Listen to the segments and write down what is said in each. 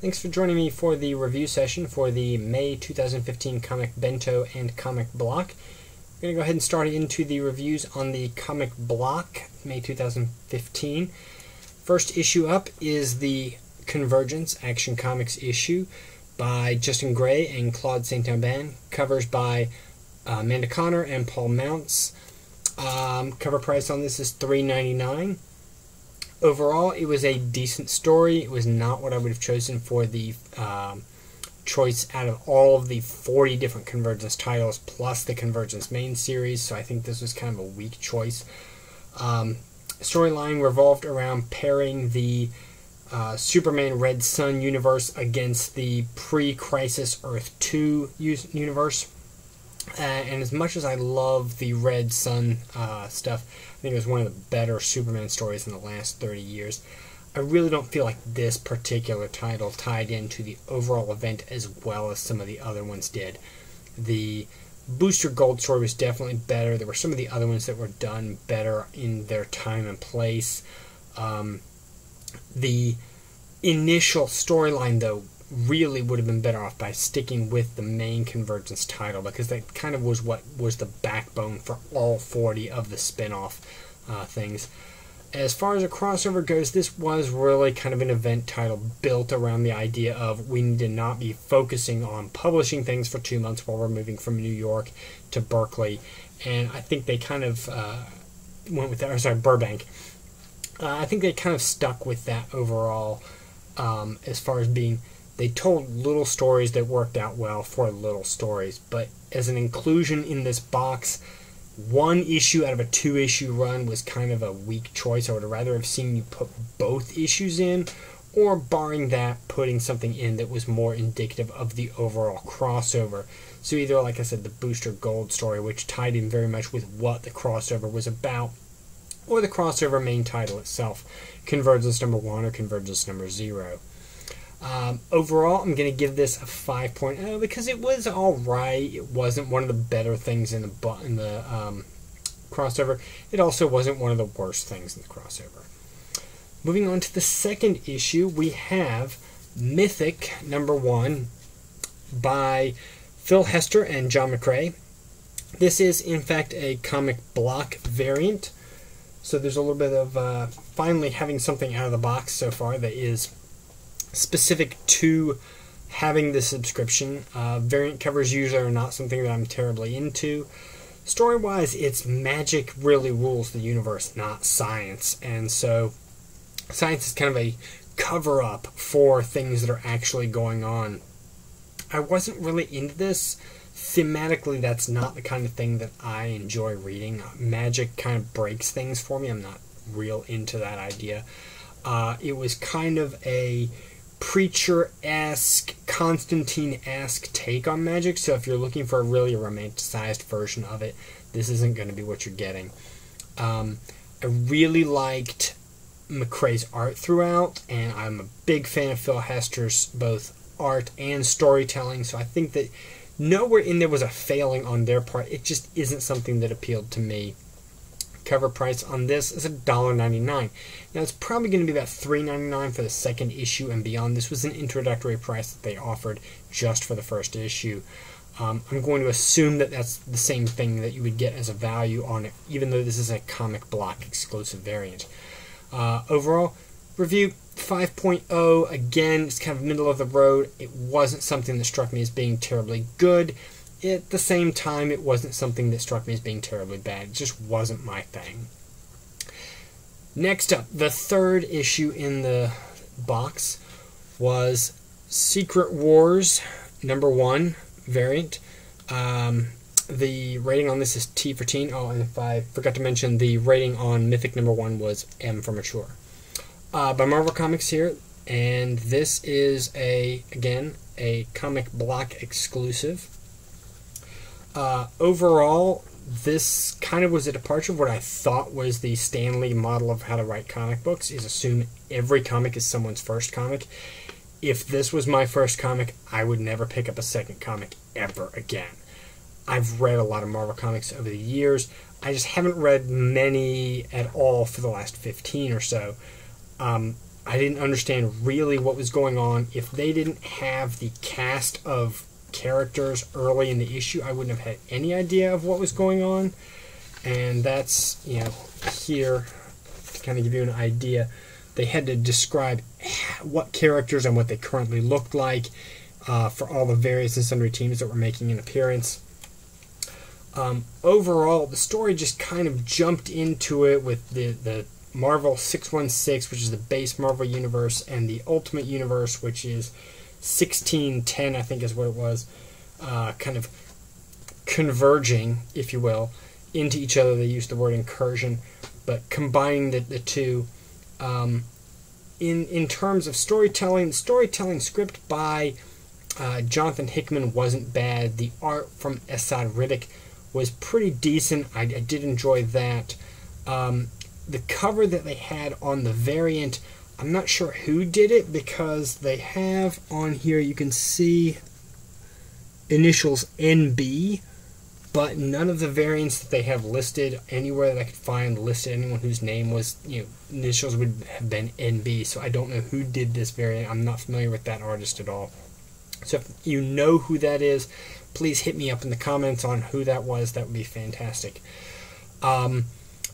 Thanks for joining me for the review session for the May 2015 comic Bento and comic block. I'm going to go ahead and start into the reviews on the comic block, May 2015. First issue up is the Convergence Action Comics issue by Justin Gray and Claude Saint-Aubin. Covers by Amanda Connor and Paul Mounts. Cover price on this is $3.99. Overall, it was a decent story. It was not what I would have chosen for the choice out of all of the 40 different Convergence titles plus the Convergence main series, so I think this was kind of a weak choice. Storyline revolved around pairing the Superman Red Sun universe against the pre-Crisis Earth 2 universe. And as much as I love the Red Sun stuff, I think it was one of the better Superman stories in the last 30 years. I really don't feel like this particular title tied into the overall event as well as some of the other ones did. The Booster Gold story was definitely better. There were some of the other ones that were done better in their time and place. The initial storyline, though, really would have been better off by sticking with the main Convergence title, because that kind of was what was the backbone for all 40 of the spin-off things. As far as a crossover goes, this was really kind of an event title built around the idea of we need to not be focusing on publishing things for 2 months while we're moving from New York to Berkeley, and I think they kind of went with that, or sorry, Burbank. I think they kind of stuck with that overall, as far as being, they told little stories that worked out well for little stories, but as an inclusion in this box, one issue out of a 2-issue run was kind of a weak choice. I would have rather have seen you put both issues in, or barring that, putting something in that was more indicative of the overall crossover. So either, like I said, the Booster Gold story, which tied in very much with what the crossover was about, or the crossover main title itself, Convergence number 1 or Convergence number 0. Overall, I'm going to give this a 5.0 because it was alright. It wasn't one of the better things in the crossover. It also wasn't one of the worst things in the crossover. Moving on to the second issue, we have Mythic number 1 by Phil Hester and John McCrea. This is, in fact, a comic block variant. So there's a little bit of finally having something out of the box so far that is specific to having the subscription. Variant covers usually are not something that I'm terribly into. Story-wise, it's magic really rules the universe, not science. And so science is kind of a cover-up for things that are actually going on. I wasn't really into this. Thematically, that's not the kind of thing that I enjoy reading. Magic kind of breaks things for me. I'm not real into that idea. It was kind of a Preacher-esque, Constantine-esque take on magic, so if you're looking for a really romanticized version of it, this isn't going to be what you're getting. I really liked McCrea's art throughout, and I'm a big fan of Phil Hester's both art and storytelling, so I think that nowhere in there was a failing on their part. It just isn't something that appealed to me. Cover price on this is $1.99. Now it's probably going to be about $3.99 for the second issue and beyond. This was an introductory price that they offered just for the first issue. I'm going to assume that that's the same thing that you would get as a value on it, even though this is a comic block exclusive variant. Overall review 5.0. Again, it's kind of middle of the road. It wasn't something that struck me as being terribly good. At the same time, it wasn't something that struck me as being terribly bad. It just wasn't my thing. Next up, the third issue in the box was Secret Wars number 1 variant. The rating on this is T for teen. Oh, and if I forgot to mention, the rating on Mythic number 1 was M for mature. By Marvel Comics here, and this is again a comic block exclusive. Overall, this kind of was a departure of what I thought was the Stan Lee model of how to write comic books, is assume every comic is someone's first comic. If this was my first comic, I would never pick up a second comic ever again. I've read a lot of Marvel comics over the years. I just haven't read many at all for the last 15 or so. I didn't understand really what was going on. If they didn't have the cast of characters early in the issue, I wouldn't have had any idea of what was going on. And that's, here to kind of give you an idea. They had to describe what characters and what they currently looked like for all the various and sundry teams that were making an appearance. Overall, the story just kind of jumped into it with the Marvel 616, which is the base Marvel universe, and the Ultimate Universe, which is 1610, I think is what it was, kind of converging, if you will, into each other. They used the word incursion, but combining the two. In terms of storytelling, script by Jonathan Hickman wasn't bad. The art from Esad Riddick was pretty decent. I did enjoy that. The cover that they had on the variant, I'm not sure who did it, because they have on here, you can see initials NB, but none of the variants that they have listed anywhere that I could find listed anyone whose name was, initials would have been NB, so I don't know who did this variant. I'm not familiar with that artist at all. So if you know who that is, please hit me up in the comments on who that was. That would be fantastic.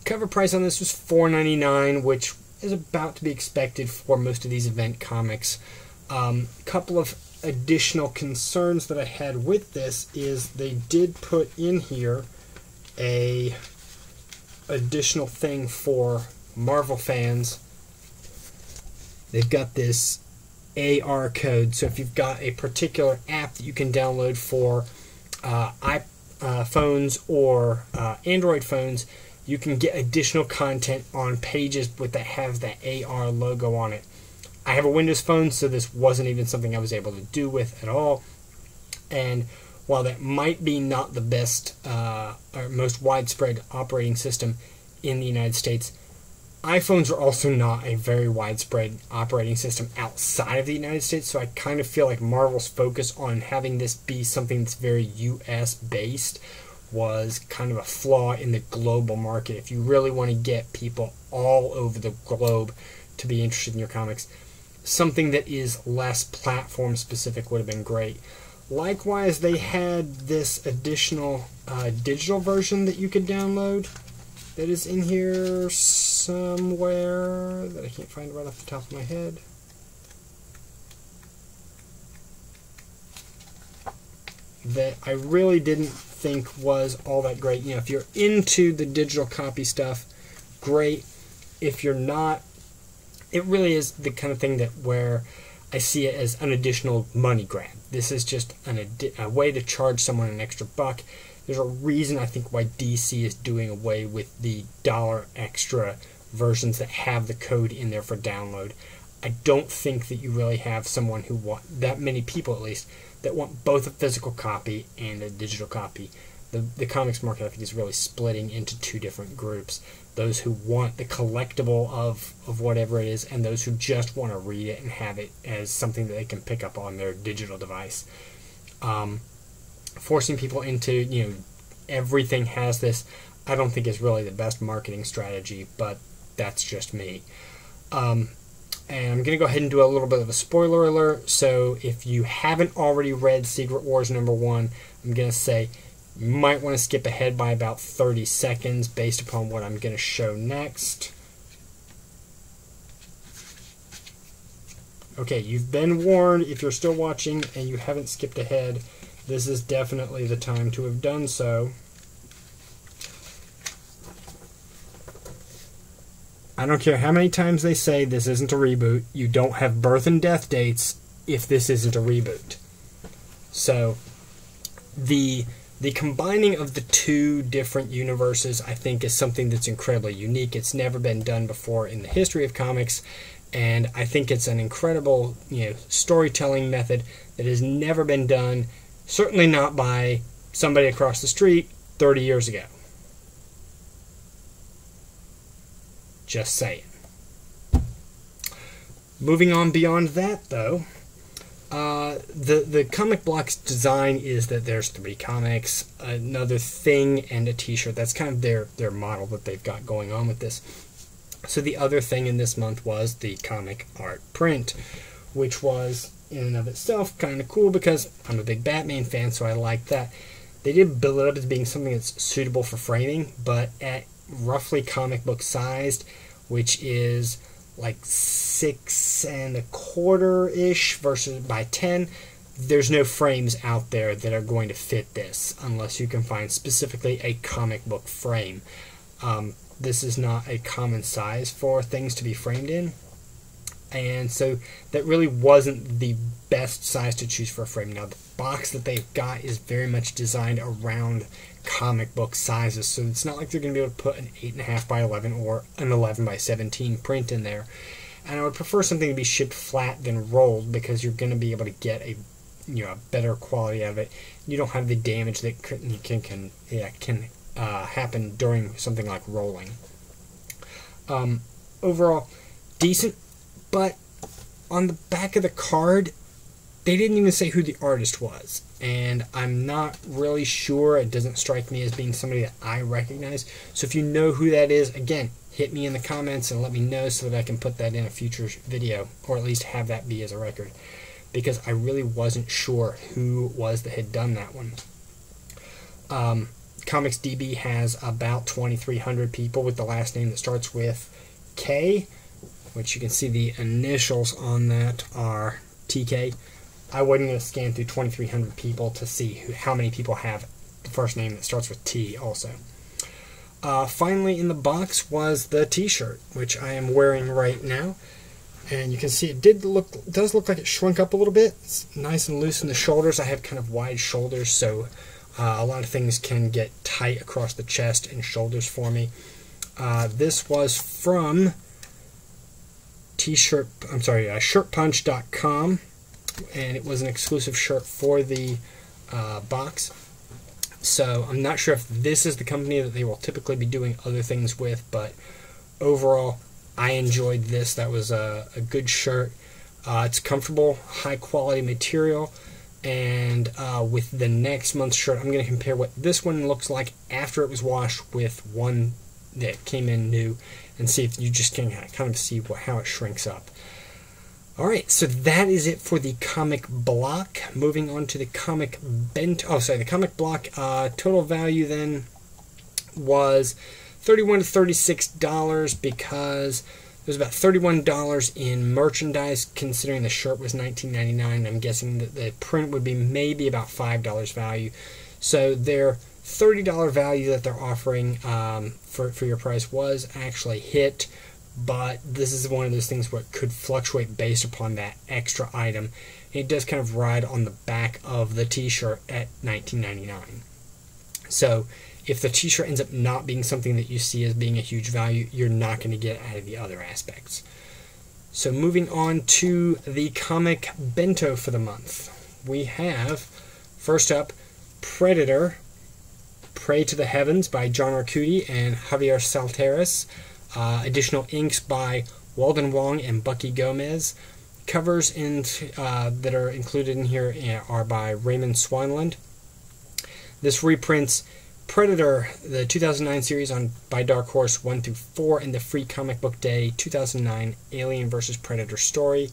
Cover price on this was $4.99, which is about to be expected for most of these event comics. Couple of additional concerns that I had with this is they did put in here a additional thing for Marvel fans. They've got this AR code, so if you've got a particular app that you can download for iPhones or Android phones, you can get additional content on pages that have that AR logo on it. I have a Windows phone, so this wasn't even something I was able to do with at all. And while that might be not the best or most widespread operating system in the United States, iPhones are also not a very widespread operating system outside of the United States, so I kind of feel like Marvel's focus on having this be something that's very US based was kind of a flaw in the global market. If you really want to get people all over the globe to be interested in your comics, something that is less platform specific would have been great. Likewise, they had this additional digital version that you could download that is in here somewhere that I can't find right off the top of my head. That I really didn't think was all that great. If you're into the digital copy stuff, great. If you're not, it really is the kind of thing that where I see it as an additional money grab. This is just a way to charge someone an extra buck. There's a reason I think why DC is doing away with the $1 extra versions that have the code in there for download. I don't think that you really have someone who that many people at least that want both a physical copy and a digital copy. The comics market, I think, is really splitting into two different groups. Those who want the collectible of whatever it is, and those who just want to read it and have it as something that they can pick up on their digital device. Forcing people into, everything has this, I don't think is really the best marketing strategy, but that's just me. And I'm going to go ahead and do a little bit of a spoiler alert. So if you haven't already read Secret Wars #1, I'm going to say you might want to skip ahead by about 30 seconds based upon what I'm going to show next. Okay, you've been warned. If you're still watching and you haven't skipped ahead, this is definitely the time to have done so. I don't care how many times they say this isn't a reboot. You don't have birth and death dates if this isn't a reboot. So, the combining of the two different universes, I think, is something that's incredibly unique. It's never been done before in the history of comics, and I think it's an incredible, storytelling method that has never been done, certainly not by somebody across the street 30 years ago. Just saying. Moving on beyond that, though, the comic block's design is that there's 3 comics, another thing, and a t-shirt. That's kind of their model that they've got going on with this. So the other thing in this month was the comic art print, which was in and of itself kind of cool because I'm a big Batman fan, so I like that. They did build it up as being something that's suitable for framing, but at roughly comic book sized, which is like 6 1/4 ish versus by 10, there's no frames out there that are going to fit this unless you can find specifically a comic book frame. This is not a common size for things to be framed in, and so that really wasn't the best size to choose for a frame. Now the box that they've got is very much designed around comic book sizes, so it's not like they're going to be able to put an 8.5 by 11 or an 11 by 17 print in there. And I would prefer something to be shipped flat than rolled because you're going to be able to get a a better quality out of it. You don't have the damage that can happen during something like rolling. Overall, decent, but on the back of the card, they didn't even say who the artist was, and I'm not really sure. It doesn't strike me as being somebody that I recognize. So if you know who that is, again, hit me in the comments and let me know so that I can put that in a future video, or at least have that be as a record, because I really wasn't sure who was that had done that one. ComicsDB has about 2,300 people with the last name that starts with K, which you can see the initials on that are TK. I wasn't going to scan through 2,300 people to see how many people have the first name that starts with T also. Finally in the box was the t-shirt, which I am wearing right now. And you can see it does look like it shrunk up a little bit. It's nice and loose in the shoulders. I have kind of wide shoulders, so a lot of things can get tight across the chest and shoulders for me. This was from shirtpunch.com, and it was an exclusive shirt for the box. So I'm not sure if this is the company that they will typically be doing other things with, but overall, I enjoyed this. That was a good shirt. It's comfortable, high quality material, and with the next month's shirt, I'm going to compare what this one looks like after it was washed with one that came in new, and see if you just can kind of see how it shrinks up. Alright, so that is it for the comic block. Moving on to the comic Bento. The comic block total value then was $31 to $36 because there's about $31 in merchandise, considering the shirt was $19.99. I'm guessing that the print would be maybe about $5 value. So their $30 value that they're offering for your price was actually hit, but this is one of those things where it could fluctuate based upon that extra item. It does kind of ride on the back of the t-shirt at $19.99. So if the t-shirt ends up not being something that you see as being a huge value, you're not going to get out of the other aspects. So moving on to the comic Bento for the month. We have, first up, Predator, Pray to the Heavens by John Arcudi and Javier Salteras. Additional inks by Walden Wong and Bucky Gomez. Covers that are included in here are by Raymond Swanland. This reprints Predator, the 2009 series by Dark Horse 1 through 4, and the Free Comic Book Day 2009 Alien vs. Predator story.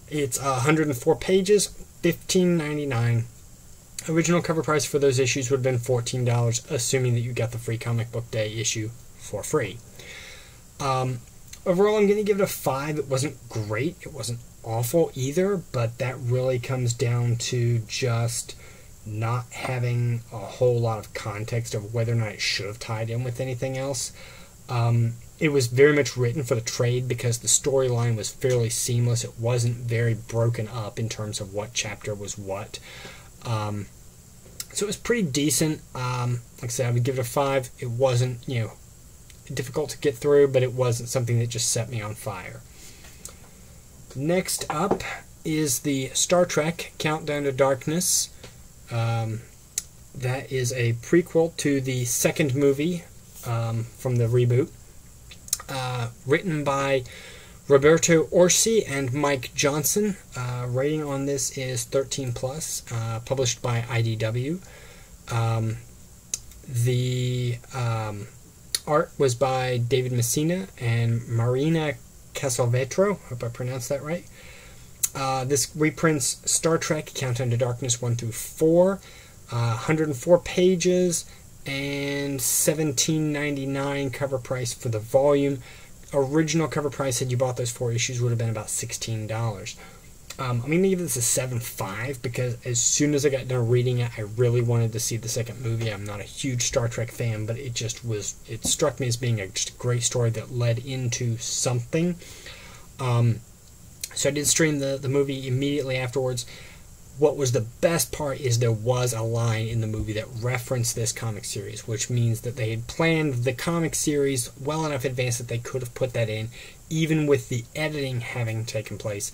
It's 104 pages, $15.99. Original cover price for those issues would have been $14, assuming that you got the Free Comic Book Day issue for free. Overall, I'm going to give it a 5. It wasn't great. It wasn't awful either, but that really comes down to just not having a whole lot of context of whether or not it should have tied in with anything else. It was very much written for the trade because the storyline was fairly seamless. It wasn't very broken up in terms of what chapter was what. So it was pretty decent. Like I said, I would give it a 5. It wasn't, difficult to get through, but it wasn't something that just set me on fire. Next up is the Star Trek Countdown to Darkness. That is a prequel to the second movie from the reboot. Written by Roberto Orci and Mike Johnson. Rating on this is 13+. Published by IDW. The Art was by David Messina and Marina Castelvetro. Hope I pronounced that right. This reprints Star Trek Countdown to Darkness 1 through 4, 104 pages, and $17.99 cover price for the volume. Original cover price, had you bought those 4 issues, would have been about $16. I'm going to give this a 7.5 because as soon as I got done reading it, I really wanted to see the second movie. I'm not a huge Star Trek fan, but it struck me as being just a great story that led into something. So I did stream the movie immediately afterwards. What was the best part is there was a line in the movie that referenced this comic series, which means that they had planned the comic series well enough in advance that they could have put that in, even with the editing having taken place.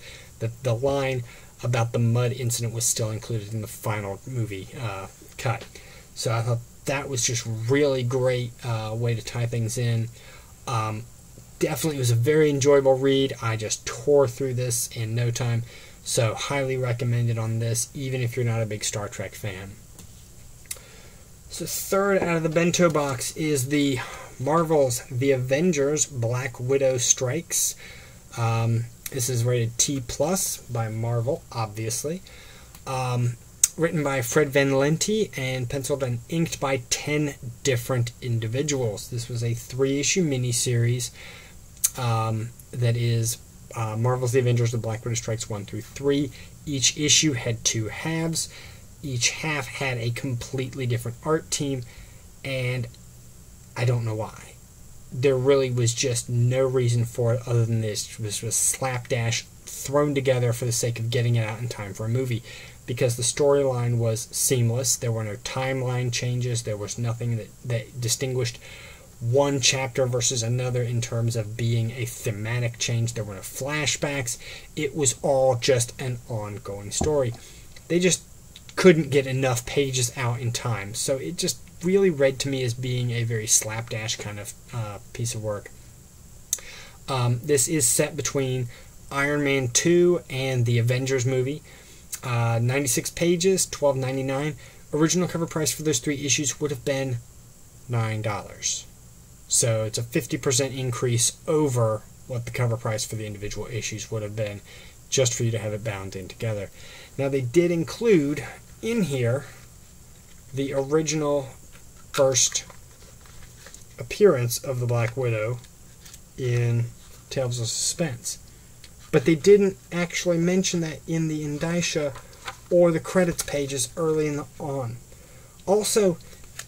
The line about the mud incident was still included in the final movie cut. So I thought that was just really great way to tie things in. Definitely was a very enjoyable read. I just tore through this in no time. So highly recommended on this, even if you're not a big Star Trek fan. So third out of the bento box is the Marvel's The Avengers Black Widow Strikes. This is rated T+ by Marvel, obviously. Written by Fred Van Lente and penciled and inked by 10 different individuals. This was a 3-issue miniseries that is Marvel's The Avengers, The Black Widow Strikes 1 through 3. Each issue had 2 halves. Each half had a completely different art team, and I don't know why. There really was just no reason for it other than this. This was slapdash thrown together for the sake of getting it out in time for a movie, because the storyline was seamless. There were no timeline changes. There was nothing that distinguished one chapter versus another in terms of being a thematic change. There were no flashbacks. It was all just an ongoing story. They just couldn't get enough pages out in time, so it just really read to me as being a very slapdash kind of piece of work. This is set between Iron Man 2 and the Avengers movie. 96 pages, $12.99. Original cover price for those 3 issues would have been $9. So it's a 50% increase over what the cover price for the individual issues would have been, just for you to have it bound in together. Now they did include in here the original first appearance of the Black Widow in Tales of Suspense, but they didn't actually mention that in the indicia or the credits pages early on. Also,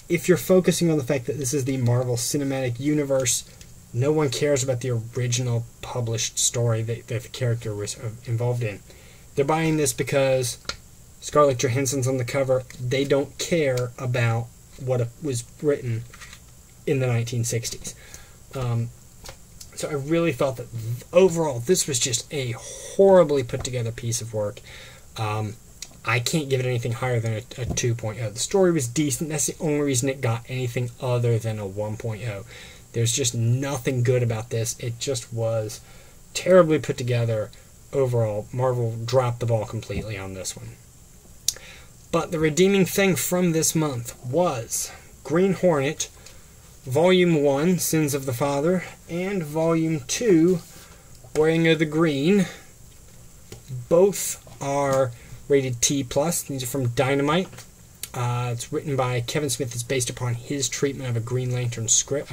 if you're focusing on the fact that this is the Marvel Cinematic Universe, no one cares about the original published story that the character was involved in. They're buying this because Scarlett Johansson's on the cover. They don't care about what was written in the 1960s. So I really felt that overall this was just a horribly put together piece of work. I can't give it anything higher than a 2.0. The story was decent. That's the only reason it got anything other than a 1.0. There's just nothing good about this. It just was terribly put together. Overall, Marvel dropped the ball completely on this one. But the redeeming thing from this month was Green Hornet, Volume 1, Sins of the Father, and Volume 2, Wearing of the Green. Both are rated T+. These are from Dynamite. It's written by Kevin Smith. It's based upon his treatment of a Green Hornet script.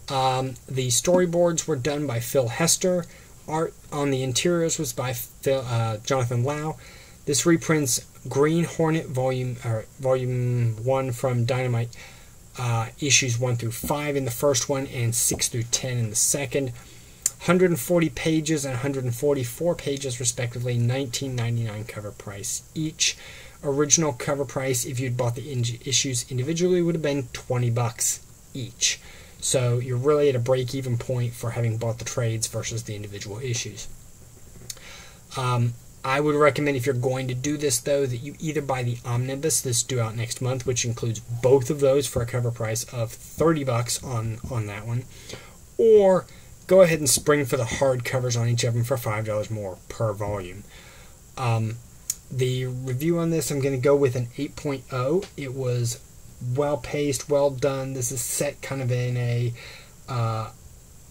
The storyboards were done by Phil Hester. Art on the interiors was by Jonathan Lau. This reprints Green Hornet Volume 1 from Dynamite, issues 1 through 5 in the first one and 6 through 10 in the second. 140 pages and 144 pages respectively, $19.99 cover price each. Original cover price, if you'd bought the issues individually, would have been $20 each. So you're really at a break-even point for having bought the trades versus the individual issues. I would recommend, if you're going to do this, though, that you either buy the Omnibus that's due out next month, which includes both of those for a cover price of $30 on that one, or go ahead and spring for the hard covers on each of them for $5 more per volume. The review on this, I'm going to go with an 8.0. It was well paced, well done. This is set kind of in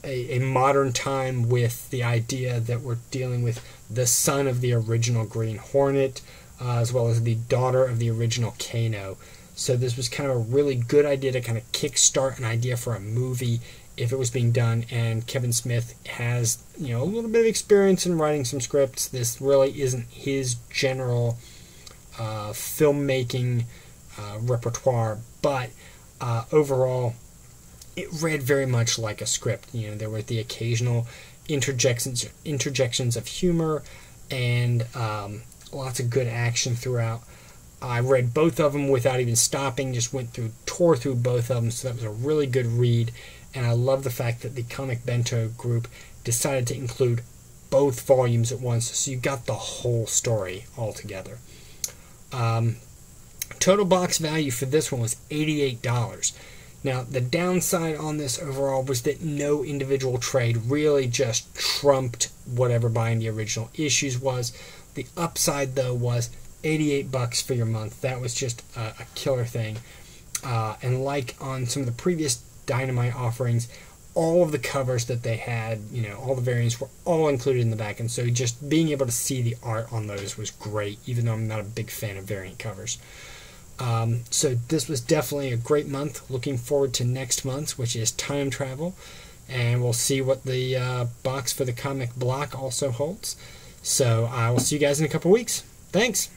a modern time, with the idea that we're dealing with the son of the original Green Hornet, as well as the daughter of the original Kano. So this was kind of a really good idea to kind of kickstart an idea for a movie if it was being done. And Kevin Smith has, a little bit of experience in writing some scripts. This really isn't his general filmmaking repertoire, but overall, it read very much like a script. There were the occasional interjections of humor, and lots of good action throughout. I read both of them without even stopping, just tore through both of them, so that was a really good read. And I love the fact that the Comic Bento group decided to include both volumes at once, so you got the whole story all together. Total box value for this one was $88. Now, the downside on this overall was that no individual trade really just trumped whatever buying the original issues was. The upside, though, was $88 for your month. That was just a killer thing. And like on some of the previous Dynamite offerings, all of the covers that they had, all the variants were all included in the back. And so just being able to see the art on those was great, even though I'm not a big fan of variant covers. So this was definitely a great month. Looking forward to next month, which is time travel. And we'll see what the box for the comic block also holds. So I will see you guys in a couple weeks. Thanks.